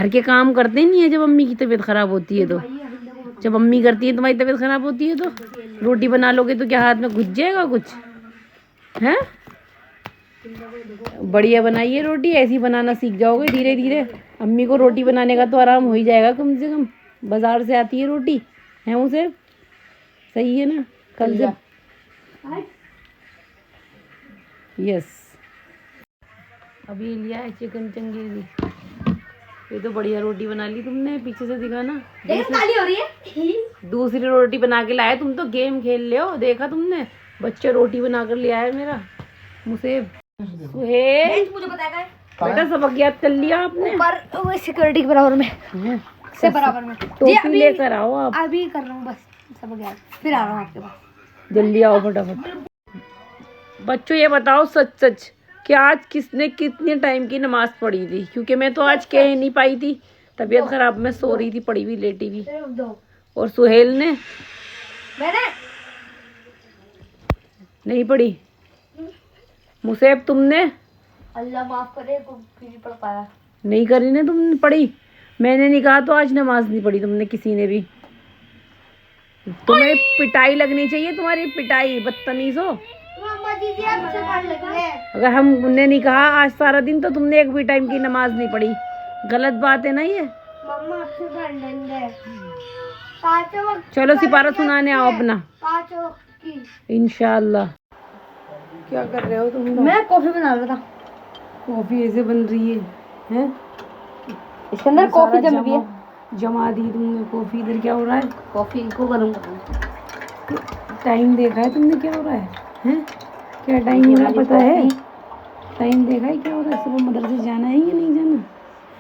घर के काम करते नहीं है जब अम्मी की तबीयत खराब होती है तो। जब अम्मी करती है तुम्हारी तबीयत खराब होती है तो रोटी बना लोगे तो क्या हाथ में घुस जाएगा कुछ है? बढ़िया बनाइए रोटी, ऐसी बनाना सीख जाओगे धीरे धीरे। अम्मी को रोटी बनाने का तो आराम हो ही जाएगा कम से कम। बाजार से आती है रोटी है उसे, सही है ना? कल से यस। अभी लिया है चिकन चंगेजी। ये तो बढ़िया रोटी बना ली तुमने, पीछे से दिखाना। काली हो रही है। दूसरी रोटी बना के लाए तुम तो गेम खेल ले हो। देखा तुमने, बच्चा रोटी बना कर ले आया मेरा मुझे। मुझे बताएगा बेटा सबक याद कर लिया आपने? पर सिक्योरिटी के बराबर में से बराबर में टोपी लेकर आओ आप। अभी कर रहा हूँ बस सबक याद, फिर आ रहा हूँ आपके पास। जल्दी आओ फटाफट। बच्चों ये बताओ सच सच कि आज किसने कितने टाइम की नमाज पढ़ी थी? क्योंकि मैं तो आज कह नहीं पाई थी, तबीयत खराब में सो रही थी, पड़ी हुई लेटी हुई। और सुहेल ने मैंने नहीं पढ़ी। मुसेब तुमने? अल्लाह माफ करे नहीं पढ़ पाया। नहीं करी ना तुमने पढ़ी? मैंने नहीं कहा तो आज नमाज नहीं पढ़ी तुमने किसी ने भी। तुम्हें पिटाई लगनी चाहिए, तुम्हारी पिटाई, बदतमीज हो। अगर हमने नहीं कहा आज सारा दिन तो तुमने एक भी टाइम की नमाज नहीं पढ़ी। गलत बात है ना ये। चलो सिपारा सुनाने आओ अपना इंशाल्लाह। क्या कर रहे हो तुम लोग? मैं कॉफी बना रहा था। कॉफी ऐसे बन रही है हैं? इसके अंदर कॉफी जम गई है। जमा दी तुमने कॉफी। इधर क्या हो रहा है? कॉफी को गर्म कर। टाइम देखा है तुमने क्या हो रहा है? हैं? क्या टाइम हो रहा है पता है? टाइम देखा है क्या हो रहा है? सुबह मदरसे जाना है या नहीं जाना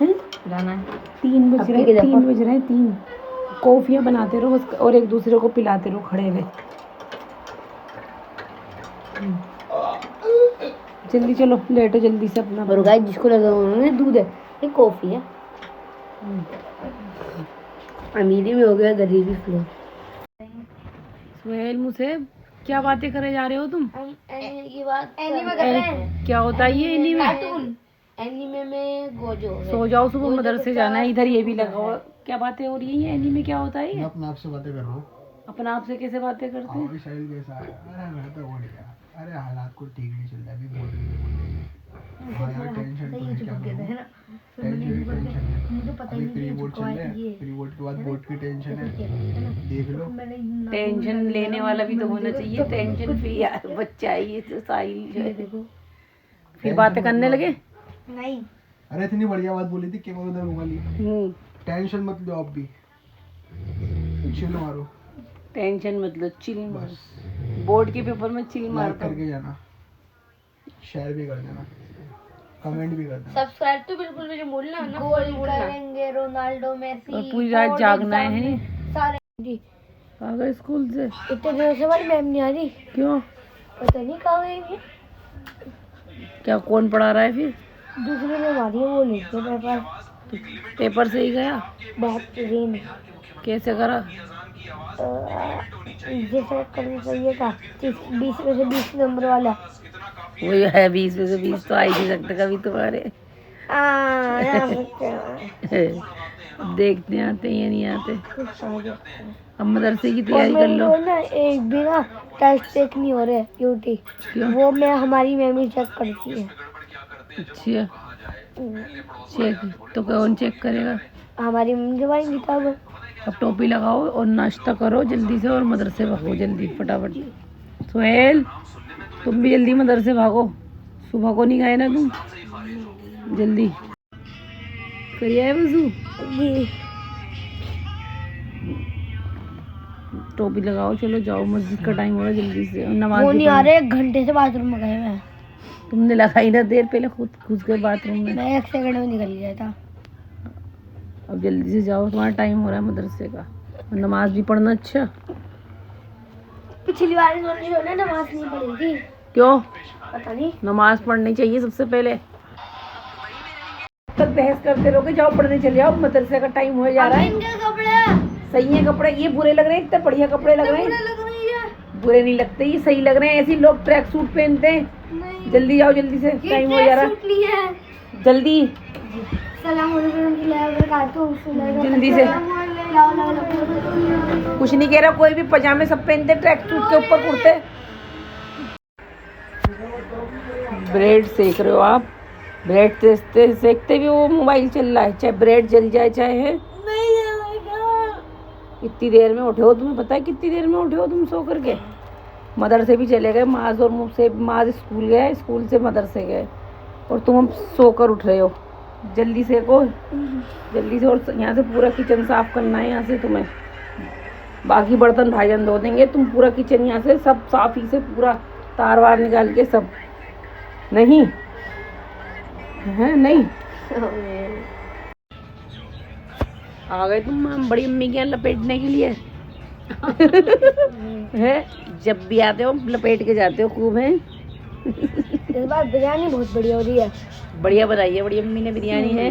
है? जाना है। 3 बज रहे हैं, 3 बज रहे हैं 3। कॉफियाँ बनाते रहो बस और एक दूसरे को पिलाते रहो खड़े हुए। जल्दी चलो, लेटो जल्दी से अपना। और गाइस जिसको लगा उन्होंने दूध है, ये कॉफी है। अमीरी में हो गया गरीबी फ्लोर। सुहेल मुझसे क्या बातें करे जा रहे हो तुम? एनीमे की बात एनीमे कर रहे हैं। क्या होता है ये एनीमे? कार्टून एनीमे में गोजो है। सो जाओ, सुबह मदरसे जाना है। इधर ये भी लगाओ। क्या बातें हो रही है? ये एनीमे क्या होता है? ये अपने आप से बातें कर रहा हूँ। अपना आप से कैसे बातें करते हैं? शरीर कैसा है? अरे मैं तो बढ़िया। अरे हालात को ठीक नहीं चल रहा अभी, बोल रही है। टेंशन तो है, क्या करूं? टेंशन है। अभी प्री बोर्ड चल रहे हैं, प्री बोर्ड के बाद बोर्ड की टेंशन है, देख लो। टेंशन लेने वाला भी तो होना चाहिए। टेंशन फ्री बच्चा है ये तो साहिल जो है। देखो फिर बातें करने लगे। नहीं अरे इतनी बढ़िया बात बोली थी कि मैं उधर वाली। टेंशन मत लो, आप भी चिल मारो। टेंशन मतलब चिल मार। बोर्ड के पेपर में चिल मार करके जाना, शेयर भी कर देना, कमेंट भी कर देना। सब्सक्राइब तो बिल्कुल भी नहीं भूलना ना। गोल करेंगे रोनाल्डो मेसी। और पूरी रात जागना है सारे जी। आ गए स्कूल से? इतने दिनों से हमारी मैम नहीं आ रही। क्यों? पता नहीं कहाँ गई है। क्या कौन पढ़ा रहा है फिर? दूसरी मैम आ रही है, वो लिख के पेपर। पेपर से ही गया? बेहतरीन। कैसे करा? जैसे करना चाहिए था। 20 में से 20 नंबर वाला वही है। 20 में से 20 तो आ ही नहीं सकते कभी तुम्हारे। देखने आते हैं या नहीं आते? अब मदरसे की तैयारी कर लो ना। एक भी ना टेस्ट चेक नहीं हो रहे क्योंकि वो मैं हमारी मेमोरी चेक करती है। अच्छा चेक तो कौन चेक करेगा? हमारी मम्मी के भाई किताब। अब टोपी लगाओ और नाश्ता करो जल्दी से और मदरसे भागो जल्दी फटाफट। सुहेल तुम भी जल्दी मदरसे भागो, सुबह को नहीं गए ना तुम। जल्दी करिए वजू। टोपी लगाओ, चलो जाओ, मस्जिद का टाइम हो रहा है जल्दी से। नमाज वो नहीं आ रहे, 1 घंटे से बाथरूम में गए हैं। तुमने लगाई ना देर पहले, खुद घुस गए बाथरूम में। मैं 1 सेकंड में निकल गया था। अब जल्दी से जाओ, तुम्हारा टाइम हो रहा है मदरसे का। और नमाज भी पढ़ना। अच्छा पिछली बार इन्होंने नमाज नहीं पढ़ी थी। क्यों? पता नहीं। नमाज पढ़नी चाहिए सबसे पहले। तब बहस करते रहोगे, जाओ पढ़ने चले जाओ, मदरसे का टाइम हो जा रहा है। इनके कपड़े सही है कपड़े, ये बुरे लग रहे हैं? इतने बढ़िया कपड़े लग रहे हैं। बुरे नहीं लगते, ये सही लग रहे हैं। ऐसे लोग ट्रैक सूट पहनते हैं। जल्दी जाओ, जल्दी से टाइम हो जा रहा है। जल्दी जल्दी से। कुछ नहीं कह रहा, कोई भी पजामे सब पहनते, ट्रैक सूट के ऊपर कुर्ते। ब्रेड सेक रहे हो आप? ब्रेड सेकते भी वो मोबाइल चल रहा है, चाहे ब्रेड जल जाए चाहे है। इतनी देर में उठे हो, तुम्हें पता है कितनी देर में उठे हो तुम सो करके? मदरसे भी चले गए माज, और मुझसे माज स्कूल गए, स्कूल से मदरसे गए, और तुम सोकर उठ रहे हो। जल्दी से को, जल्दी से। और यहाँ से पूरा किचन साफ करना है यहाँ से तुम्हें। बाकी बर्तन भाईजान धो देंगे, तुम पूरा किचन यहाँ से सब साफ ही से पूरा तार वार निकाल के सब। नहीं है नहीं आ गए तुम बड़ी अम्मी के यहाँ लपेटने के लिए। है, जब भी आते हो लपेट के जाते हो खूब। है इस बार बिरयानी बहुत बढ़िया हो रही है। बढ़िया बनाई है बड़ी अम्मी ने बिरयानी, है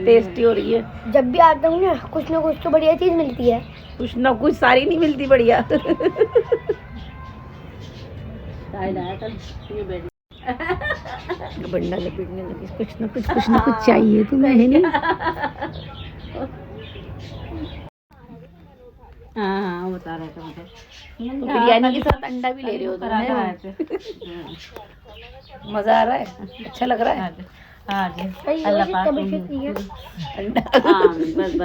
टेस्टी हो रही है। जब भी आता हूँ ना कुछ तो बढ़िया चीज मिलती है। कुछ ना कुछ, सारी नहीं मिलती बढ़िया। बंडा लपेटने लगी, कुछ ना कुछ चाहिए तुम्हें, है नहीं? हाँ बता रहे थे मुझे, तो बिरयानी के साथ अंडा भी ले रहे हो तुम? मजा आ रहा है, अच्छा लग रहा है। हाँ जी, अल्लाह पाक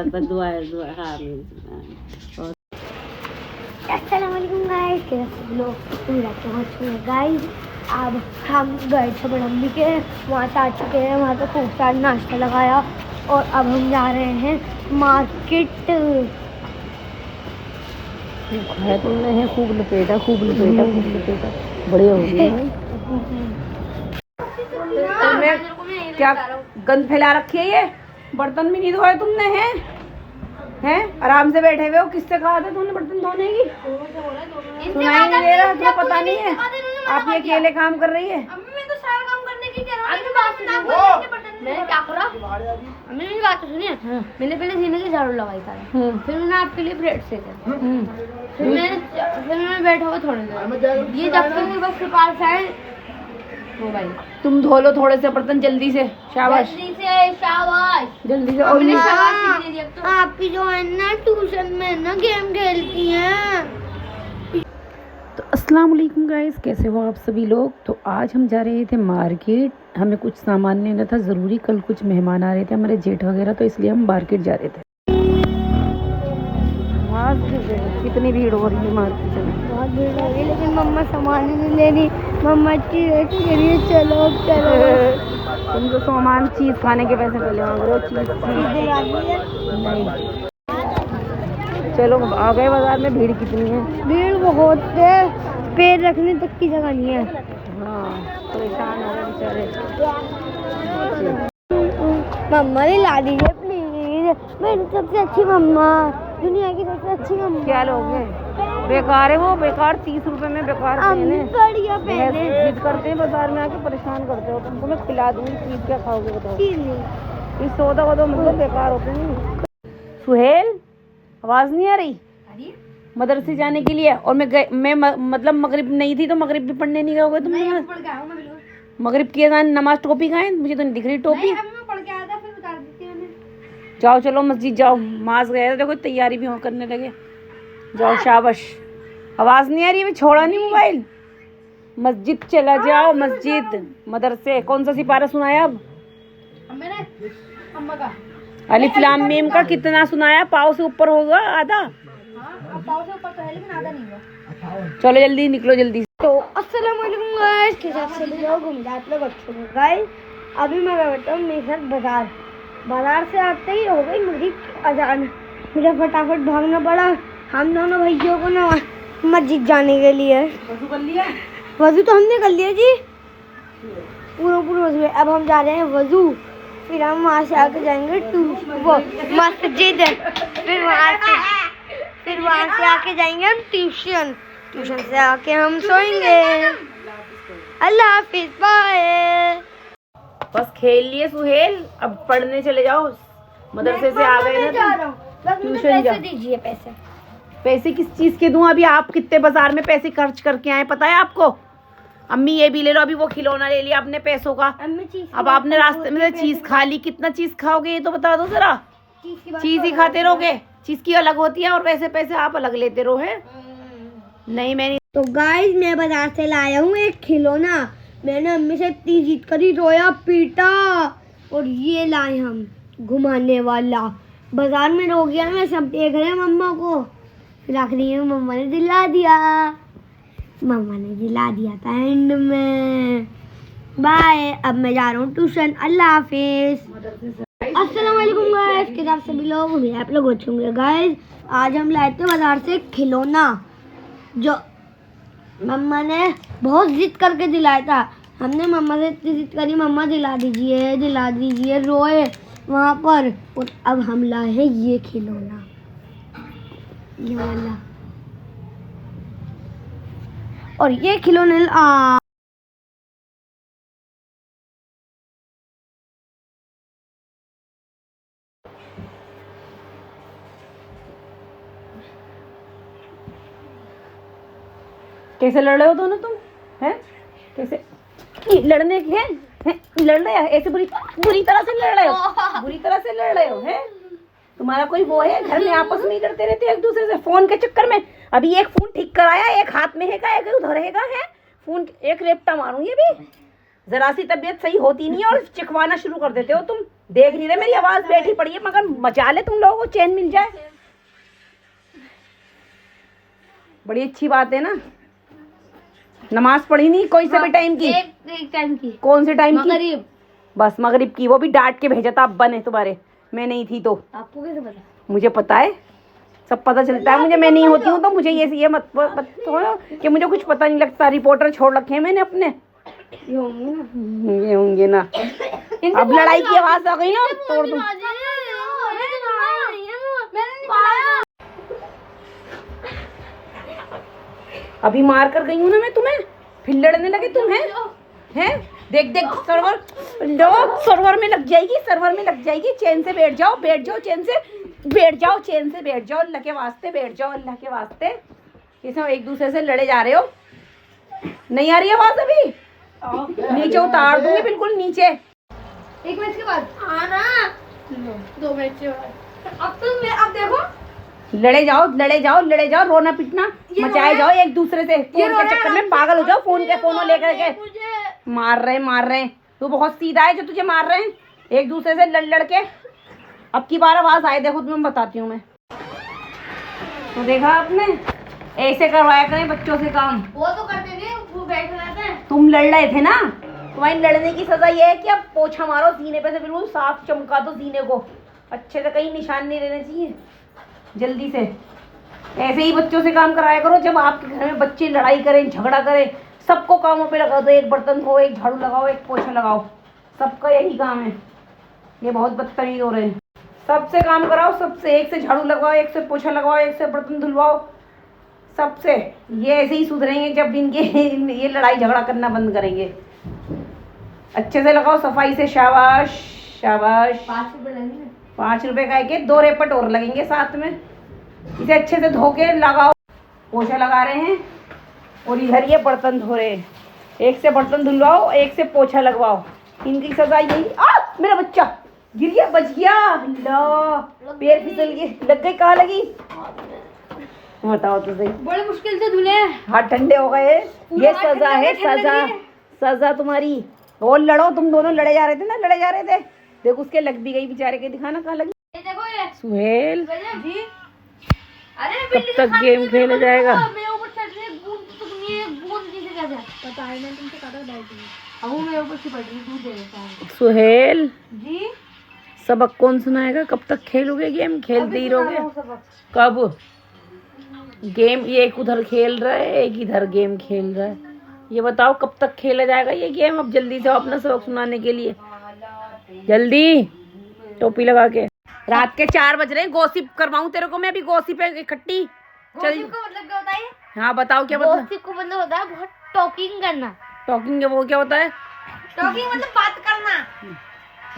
बस दुआ है। हाँ अस्सलाम वालेकुम गाइस, कैसे लोग गाइस। अब हम गए थे बड़ी अम्मी के, वहाँ से आ चुके हैं, वहाँ पे खूब सारा नाश्ता लगाया, और अब हम जा रहे हैं मार्केट। खाया तुमने? है खूब लपेटा बढ़िया हो गया है। तुमने क्या गंद फैला रखी है? ये बर्तन भी नहीं धोए तुमने? हैं आराम से बैठे हुए हो, किससे कहा था तुमने बर्तन धोने की? सुनाई नहीं दे रहा? तुम्हें पता नहीं है आप ये अकेले काम कर रही है? मैं तो सारा काम करने की कह रहा हूं। मैंने क्या करा? मेरी बात सुनिए। मैंने पहले सीने की झाड़ू लगाई था, फिर मैंने आपके लिए ब्रेड सेका, फिर मैंने बैठा हुआ थोड़ी देर, ये जब तक मेरे पास पास है मोबाइल। तुम धो लो थोड़े से बर्तन जल्दी से। शाबाश जल्दी से। और आपकी जो है ना ट्यूशन में ना गेम खेलती हैं। तो अस्सलाम वालेकुम गाइस, कैसे हो आप सभी लोग? तो आज हम जा रहे थे मार्केट, हमें कुछ सामान लेना था ज़रूरी। कल कुछ मेहमान आ रहे थे हमारे जेठ वगैरह, तो इसलिए हम मार्केट जा रहे थे। कितनी भीड़ हो रही है मार्केट में? बहुत भीड़ हो रही है, लेकिन मम्मा सामान ही नहीं लेनी। मम्मा चीज़ के लिए चलो। तुम तो सामान चीज़ खाने के पैसे पहले मांग रहे हो। चीज़ नहीं, चलो आ गए बाजार में। भीड़ कितनी है? भीड़ बहुत है, पैर रखने तक की जगह नहीं है। हाँ परेशान हो गए बेचारे। मम्मा ने ला दीजिए प्लीज, मेरी सबसे अच्छी मम्मा, दुनिया की सबसे अच्छी मम्मा। क्या लोगे? बेकार है वो, बेकार 30 रुपए में बेकार बढ़िया पहने। जिद करते हैं बाजार में आके, परेशान करते हो। तुमको मैं खिला दूंगी, चीज क्या खाओगे बताओ? इस सौदा वोदा मतलब बेकार होते हैं। सुहेल आवाज नहीं आ रही? मदरसे जाने के लिए। और मैं मतलब मगरिब नहीं थी तो मगरिब भी पढ़ने नहीं गए तुम? मगरिब की अज़ान नमाज टोपी कहाँ है? मुझे तो नहीं दिख रही टोपी। जाओ चलो मस्जिद जाओ, माज गए देखो तैयारी भी करने लगे। जाओ शाबाश। आवाज नहीं आ रही है? छोड़ा नहीं मोबाइल। मस्जिद चला जाओ, मस्जिद मदरसे। कौन सा सिपारा सुनाया अब? अलिफ लाम मीम का कितना सुनाया? पाव से ऊपर होगा आधा? पाव से ऊपर तो है लेकिन आधा नहीं हुआ। चलो जल्दी निकलो जल्दी। तो अस्सलाम वालेकुम गाइस, कैसे आप सभी लोग? उम्मीद है आप लोग अच्छे होंगे गाइस। अभी मैं बैठा हूँ मेरे साथ बाजार से आते ही हो गई मगरिब की अजान। मुझे फटाफट भागना पड़ा हम दोनों भाइयों को ना मस्जिद जाने के लिए। वजू कर लिया? वजू तो हमने कर लिया जी, पूरा वजू है। अब हम जा रहे हैं वजू, फिर हम वहाँ से आके जाएंगे मस्जिद, फिर वहाँ से आके जाएंगे हम ट्यूशन से आके हम सोएंगे। अल्लाह हाफिज, बाय। बस खेल लिए सुहेल, अब पढ़ने चले जाओ। मदरसे से आ गए ना, ट्यूशन जाओ। दीजिए पैसे किस चीज के दूं? अभी आप कितने बाजार में पैसे खर्च करके आए पता है आपको? अम्मी ये भी ले लो, अभी वो खिलौना ले लिया अपने पैसों का। अब आपने रास्ते में से चीज खा ली, कितना चीज खाओगे ये तो बता दो जरा। चीज ही खाते रहोगे, चीज की अलग होती है और वैसे पैसे आप अलग लेते रहो हैं। नहीं मैं नहीं। तो गाइस मैं बाजार से लाया हूँ एक खिलौना। मैंने अम्मी से इतनी जीत करी, रोया पीटा, और ये लाए हम घुमाने वाला। बाजार में रो गया मैं, सब देख रहे हैं मम्मा को, फिर आखिरी में मम्मा ने दिला दिया। मम्मा ने दिला दिया था एंड में। बाय, अब मैं जा रहा हूँ ट्यूशन। अल्लाह हाफिज। अस्सलाम वालेकुम गाइस, कैसे आप सभी लोग? उम्मीद है आप लोग अच्छे होंगे। गाइस आज हम लाए थे बाजार से खिलौना, जो मम्मा ने बहुत जिद करके दिलाया था। हमने मम्मा से इतनी जिद करी, मम्मा दिला दीजिए, रोए वहाँ पर। और अब हम लाए हैं ये खिलौना, ये वाला। और ये खिलौने कैसे लड़ रहे हो दोनों तुम? हैं कैसे ये लड़ने के हैं? लड़ रहे हैं ऐसे बुरी तरह से लड़ रहे हो, बुरी तरह से लड़ रहे हो हैं? तुम्हारा कोई वो है? घर में आपस में ही लड़ते रहते हो एक दूसरे से फोन के चक्कर में। अभी एक फोन ठीक कराया, एक हाथ में है का, एक उधर रहेगा है फोन। एक रेपटा मारूं ये भी, जरा सी तबीयत सही होती नहीं है और चिकवाना शुरू कर देते हो तुम। देख नहीं रहे मेरी आवाज बैठी पड़ी है, मगर मचा ले तुम लोगों को, चैन मिल जाए। बड़ी अच्छी बात है ना। नमाज पढ़ी नहीं कोई से भी टाइम की? एक टाइम की। कौन से टाइम की? मगरिब। बस मगरिब की, वो भी डांट के भेजा था अब्बा ने तुम्हारे, मैं नहीं थी तो। आपको कैसे पता? मुझे पता है, सब पता चलता है मुझे। मैं नहीं होती हूँ तो मुझे ये मत छोड़ो कि मुझे कुछ पता नहीं लगता। रिपोर्टर छोड़ रखे हैं मैंने अपने। ये होंगे ना। अब लड़ाई की आवाज आ गई ना, तोड़ दूं। अभी मार कर गई हूँ ना मैं तुम्हें, फिर लड़ने लगे तुम हैं? देख सर्वर में लग जाएगी। चैन से बैठ जाओ, चैन से बैठ जाओ। अल्लाह के वास्ते बैठ जाओ, अल्लाह के वास्ते। किसी एक दूसरे से लड़े जा रहे हो। नहीं आ रही आवाज अभी? नीचे उतार दूंगी, बिल्कुल नीचे। एक मैच के बाद आना, 2 मैच के बाद। अब देखो, लड़े जाओ, रोना पीटना मचाए जाओ एक दूसरे से। फोन के चक्कर में पागल हो जाओ, फोन लेकर के मार रहे हैं। तू बहुत सीधा है जो तुझे मार रहे हैं एक दूसरे से लड़ के। अब की बार आवाज आए देखो तुम्हें बताती हूँ मैं। तो देखा आपने, ऐसे करवाया करें बच्चों से काम। वो तो करते थे, वो बैठ रहते हैं। तुम लड़ रहे थे ना, तुम्हारी लड़ने की सजा ये है कि अब पोछा मारो सीने पे से, बिल्कुल साफ चमका दो सीने को अच्छे से, कहीं निशान नहीं रहने चाहिए। जल्दी से ऐसे ही बच्चों से काम कराया करो। जब आपके घर में बच्चे लड़ाई करें, झगड़ा करें, सबको कामों पे लगा दो। एक बर्तन धो, एक झाड़ू लगाओ, एक पोछा लगाओ, सबका यही काम है। ये बहुत बदतमीज हो रहे हैं। सबसे काम कराओ, सबसे। एक से झाड़ू लगवाओ, एक से पोछा लगवाओ, एक से बर्तन धुलवाओ, सबसे। ये ऐसे ही सुधरेंगे जब इनके ये लड़ाई झगड़ा करना बंद करेंगे। अच्छे से लगाओ, सफाई से। शाबाश। 5 रुपए का एक 2 रेपट और लगेंगे साथ में। इसे अच्छे से धो के लगाओ। पोछा लगा रहे हैं और इधर ये बर्तन धो रहे हैं। एक से बर्तन धुलवाओ, एक से पोछा लगवाओ। इनकी सजा यही। मेरा बच्चा गिर गया, बच गया। अल्लाह, पैर फिसल गए। लग गई? कहाँ लगी बताओ तो सही। बड़े मुश्किल से धुले, हाथ ठंडे हो गए। ये सजा है, सजा तुम्हारी। और लड़ो, तुम दोनों लड़े जा रहे थे। देखो उसके लग भी गई बेचारे के। दिखाना कहाँ लगी। देखो ये सुहेल जी। अरे कब तक गेम खेला जाएगा? मेरे ऊपर चढ़ रही है बूंद, तुम ये बूंद किसे कैसे पता है? मैं तुमसे कदर डालती हूं। अब वो मेरे ऊपर से पड़ रही, दूध दे देता है। सुहेल जी, सबक कौन सुनाएगा? कब तक खेलोगे गेम? खेलते ही रहोगे? कब गेम? ये एक उधर खेल रहा है, एक इधर गेम खेल रहा है। ये बताओ कब तक खेला जाएगा ये गेम? अब जल्दी से अपना सबक सुनाने के लिए जल्दी टोपी लगा के। रात के 4 बज रहे हैं। गॉसिप करवाऊं तेरे को मैं अभी? गॉसिप है इकट्ठी। चल गॉसिप का मतलब क्या होता है? हाँ बताओ क्या मतलब? गॉसिप को मतलब होता है बहुत टॉकिंग करना। टॉकिंग वो क्या होता है? टॉकिंग मतलब बात करना,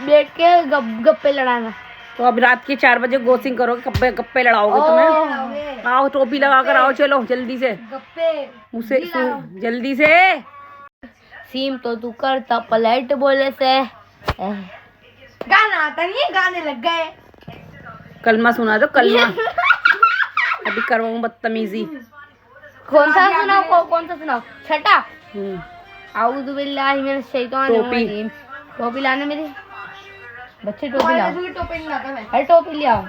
बैठ के गप्पे लड़ाना। तो अब रात के 4 बजे गॉसिप करोगे, गप्पे लड़ाओगे तुम्हें? आओ टोपी लगा कर आओ, चलो जल्दी से गप्पे मुझसे जल्दी से। सीम तो तू करता पलट बोले से। गाना आता नहीं है, गाने लग गए। कलमा सुना दो कलमा। अभी करवाऊं बदतमीजी। कौन सा सुनाओ, कौन सा सुनाओ? छठा। आऊज़ु बिल्लाहि मिनश शैतानिर रजीम। टोपी लाने मेरी बच्चे, टोपी लाओ। टोपी नहीं लाता मैं। अरे टोपी ले आओ।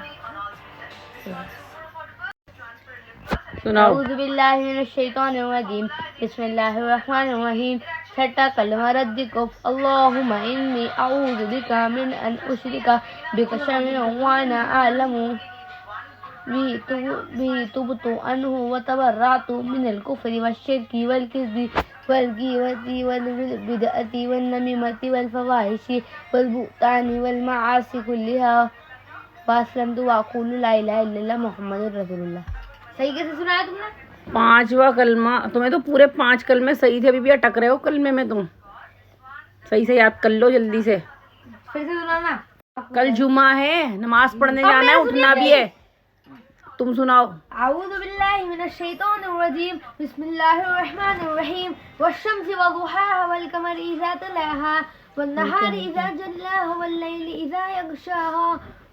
सुनाओ। आऊज़ु बिल्लाहि मिनश शैतानिर रजीम। बिस्मिल्लाहिर रहमानिर रहीम। छठा कलमा रद्दिको अल्लाहुम्मा इन्नी अऊज़ु बिका मिन अन उशरिका बिका शैअन व अना अअलमु बिही तुबतु अन्हु व तबर्रअतु मिनल कुफ्रि वश्शिर्कि वल किज़्बि वल गीबति वल बिदअति वन नमीमति वल फवाहिशि वल बुहतानि वल मआसी कुल्लिहा वअस्लमतु व अक़ूलु ला इलाहा इल्लल्लाह मुहम्मदुर रसूलुल्लाह। सही कैसे सुनाया तुमने? 5वां कलमा। तुम्हें तो पूरे 5 कलमे सही थे, अभी भी अटक रहे हो कलमे में तुम। सही से याद कर लो जल्दी से। फिर से सुनाना। कल जुमा है, नमाज पढ़ने जाना है, उठना भी है। तुम सुनाओ। आऊज़ु बिल्लाहि मिनश शैतानिर रजीम। बिस्मिल्लाहिर रहमानिर रहीम। वश्शम्सि वदुहाहा वल कमरि इज़ा तलाहा वन नहारि इज़ा जल्लाहा वल लैलि इज़ा यग़शाहा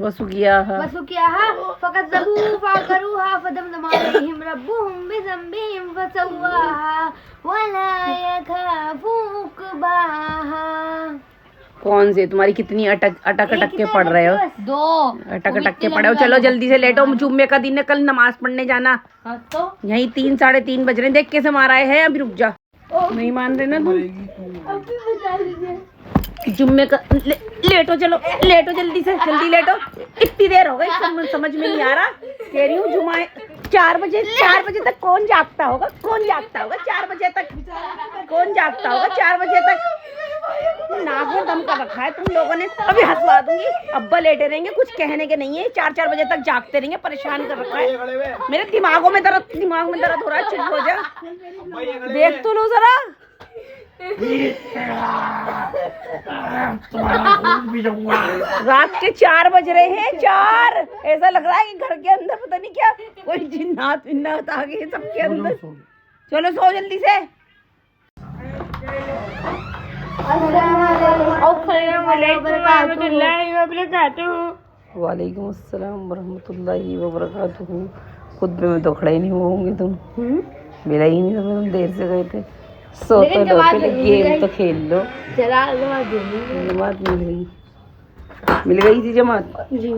वसुकियाहा फकज़्ज़बूहु फअक़रूहा फदमदम अलैहिम रब्बुहुम बिज़ंबिहिम फसव्वाहा वला यख़ाफु उक़बाहा। कौन से तुम्हारी कितनी अटक के पढ़ रहे हो? 2 अटक के पढ़े हो। चलो जल्दी से लेटो, जुम्मे का दिन है, कल नमाज पढ़ने जाना। तो यही 3 साढ़े 3 बज रहे हैं। देख कैसे मारा है। अभी रुक जा, नहीं मान रहे ना तुम। जुम्मे का लेटो, चलो लेटो जल्दी से, जल्दी लेटो। इतनी देर हो गई, समझ में नहीं आ रहा। कह रही हूँ जुमा 4 बजे तक कौन जागता होगा? 4 बजे तक कौन जागता होगा? 4 बजे तक नाक में दम कर रखा है तुम लोगों ने। अभी हंसवा दूंगी। अब्बा लेटे रहेंगे, कुछ कहने के नहीं है। 4 बजे तक जागते रहेंगे, परेशान कर रखा है। मेरे दिमाग में दर्द हो रहा है। चुप हो जा, देख तो लो जरा। रात के 4 बज रहे हैं। 4 ऐसा लग रहा है कि घर के अंदर पता नहीं क्या कोई जिन्नात विन्नात आ गए सबके अंदर। चलो सो जल्दी से। वालेकुम अस्सलाम वरहमतुल्लाहि वबरकातुहू। खुद में तो खड़े नहीं होंगे तुम। मिला ही नहीं तुम्हें, तुम देर से गए थे। सो तो लो, गेम तो खेल लो। जमात मिल गई थी जमात जी।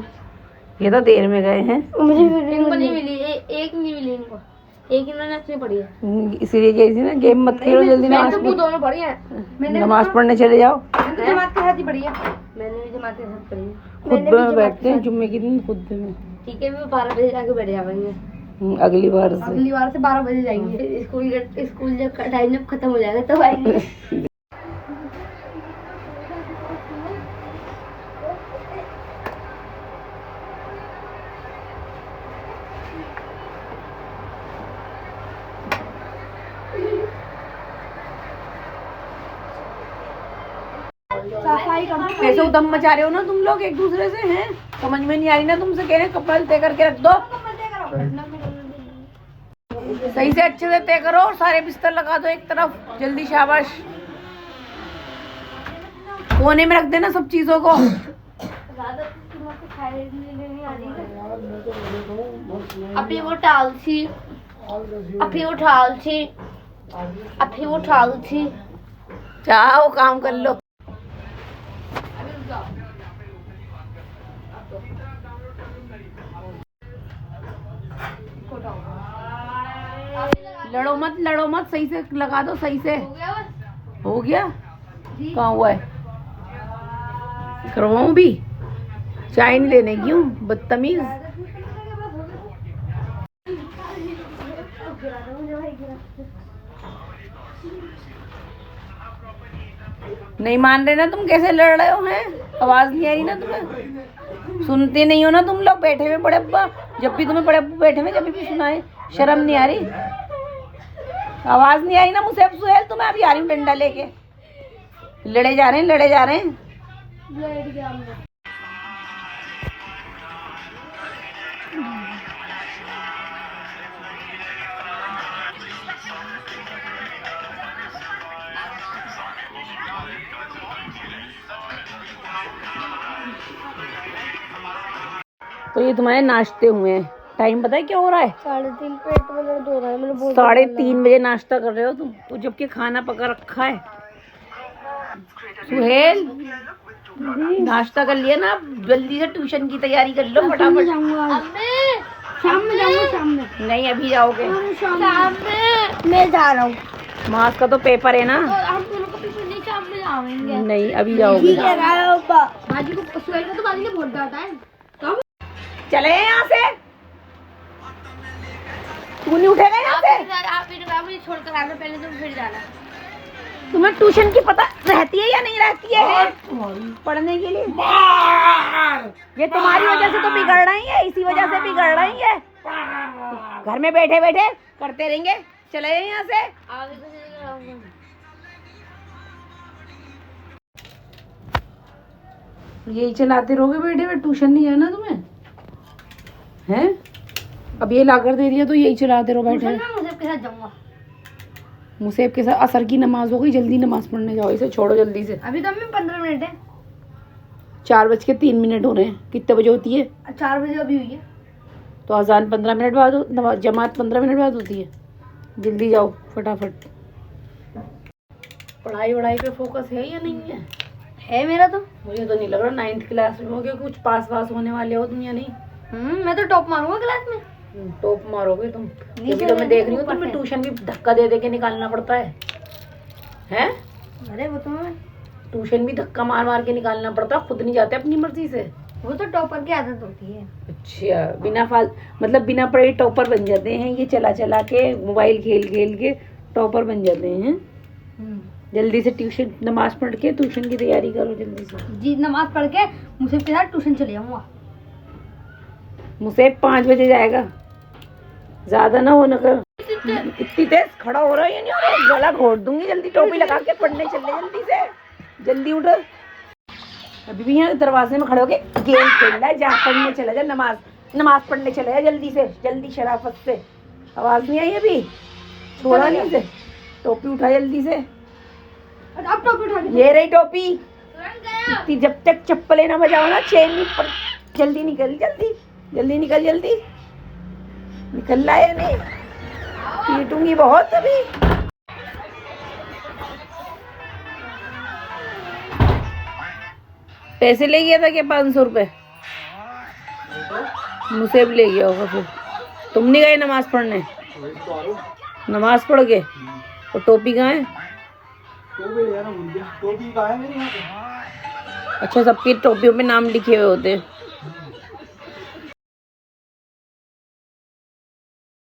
ये तो देर में गए हैं। मुझे नहीं मिली, एक नहीं मिली इनको। एक इन्होंने अपनी पढ़ी है, इसीलिए गई थी ना। गेम मत खेलो, जल्दी नमाज दोनों पढ़ी है। नमाज पढ़ने चले जाओ। जमात के साथ ही पढ़ी है। मैंने भी जमात के साथ पढ़ी है। खुतबे में बैठते हैं जुम्मे के दिन, खुतबे में। ठीक है, मैं 12 बजे जाके बैठ जाएंगे। अगली बार से 12 बजे जाएंगे। स्कूल जब टाइम जब खत्म हो जाएगा तब आएंगे। कैसे उदम मचा रहे हो ना तुम लोग एक दूसरे से हैं? समझ में नहीं आ रही ना तुमसे। कह रहे कपड़ा तय करके रख दो। सही से अच्छे से तय करो और सारे बिस्तर लगा दो एक तरफ। जल्दी, शाबाश। कोने में रख देना सब चीजों को। अभी वो ठाल थी। जाओ काम कर लो। लड़ो मत, सही से लगा दो। सही से हो गया। कहाँ हुआ है? करवाऊं भी? चाय नहीं देने क्यों? बदतमीज। नहीं मान रहे ना तुम, कैसे लड़ रहे हो हैं? आवाज नहीं आ रही ना तुम्हें? सुनते नहीं हो ना तुम लोग? बैठे हुए बड़े अब्बा, जब भी तुम्हें बड़े अब्बू बैठे हुए जब भी सुनाए, शर्म नहीं आ रही? आवाज नहीं आ रही ना मुझसे? अब सुहेल तुम्हें अभी आ रही हूँ डंडा लेके। लड़े जा रहे हैं, लड़े जा रहे हैं। तो ये तुम्हारे नाश्ते हुए हैं। टाइम पता है क्या हो रहा है? 3:30 पेट में दर्द हो रहा है मेरे बहुत। 3:30 बजे नाश्ता कर रहे हो तुम, तो जबकि खाना पका रखा है। सुहेल, नाश्ता कर लिया ना? जल्दी से ट्यूशन की तैयारी कर लो फटाफट। शाम में जाऊंगा, शाम में। नहीं अभी जाओगे? शाम में मैं जा रहा हूँ। मास का तो पेपर है ना। हम दोनों को ट्यूशन नहीं, शाम में जाएंगे। नहीं अभी जाओगे। बाजी को सुहेल को तो बाजी ने बहुत डांटा है। चले यहाँ से, तू नहीं उठेगा यहाँ से। आप मुझे छोड़कर आना, पहले तुम फिर जाना। तुम्हें ट्यूशन की पता रहती है या नहीं रहती है पढ़ने के लिए? ये तुम्हारी वजह से तो बिगड़ रही है, इसी वजह से बिगड़ रही है। घर में बैठे बैठे करते रहेंगे। चले यहाँ से। आगे तो नहीं कराऊंगा। यही चलाते रहोगे बेटे में? ट्यूशन नहीं है ना तुम्हें? हैं? अब ये लाकर दे दिया तो यही चलाते रहो बैठे। मैं मुसेब के साथ जाऊंगा। मुसेब के साथ? असर की नमाज हो गई, जल्दी नमाज पढ़ने जाओ। इसे छोड़ो जल्दी से। अभी तो हमें 15 मिनट है। 4:03 हो रहे हैं। कितने बजे होती है? 4 बजे अभी हुई है। तो अजान 15 मिनट बाद, जमात 15 मिनट बाद होती है। जल्दी जाओ फटाफट। पढ़ाई वढ़ाई पे फोकस है या नहीं है? है मेरा तो। मुझे तो नहीं लग रहा 9th क्लास में हो गया, कुछ पास वास होने वाले हो तुम या नहीं? मैं तो टॉप मारूंगा क्लास में। टॉप मारोगे तुम? अभी तो मैं देख रही हूँ तुम्हें ट्यूशन भी धक्का दे दे के निकालना पड़ता है। हैं? अरे वो तो ट्यूशन भी धक्का मार मार के निकालना पड़ता है, खुद नहीं जाते अपनी मर्जी से। वो तो टॉपर की आदत होती है। अच्छा, मतलब बिना पढ़े टॉपर बन जाते हैं ये, चला चला के मोबाइल खेल खेल के टॉपर बन जाते हैं। जल्दी से ट्यूशन नमाज पढ़ के ट्यूशन की तैयारी करो जल्दी से। जी नमाज पढ़ के मुसेब के साथ ट्यूशन चले जाऊंगा। मुसेब 5 बजे जाएगा, ज्यादा ना हो। न कर इतनी तेज खड़ा हो रहा है, ये नहीं हो रहा, गला घोट दूंगी। जल्दी टोपी लगा के पढ़ने चल रहे, जल्दी से, जल्दी उठ। अभी भी यहाँ दरवाजे में खड़े होके गेम खेल रहा है। जा पढ़ने चला जा, नमाज पढ़ने चला जा जल्दी से, जल्दी शराफत से। आवाज नहीं आई अभी? छोड़ा नहीं से, टोपी उठा जल्दी से। अब टोपी उठा। ये रही टोपी। इतनी जब तक चप्पलें ना बजाओ ना, चेन नहीं पड़। जल्दी निकल, जल्दी निकल, जल्दी निकल रहा है नहीं? पीटूंगी बहुत अभी। पैसे ले गया था क्या? 500 रुपए मुझसे भी ले गया होगा। फिर तुम नहीं गए नमाज पढ़ने? नमाज पढ़ के? और टोपी कहाँ है? टोपी कहाँ है मेरे यहाँ पे? अच्छा, सबकी टोपियों पे नाम लिखे हुए होते हैं।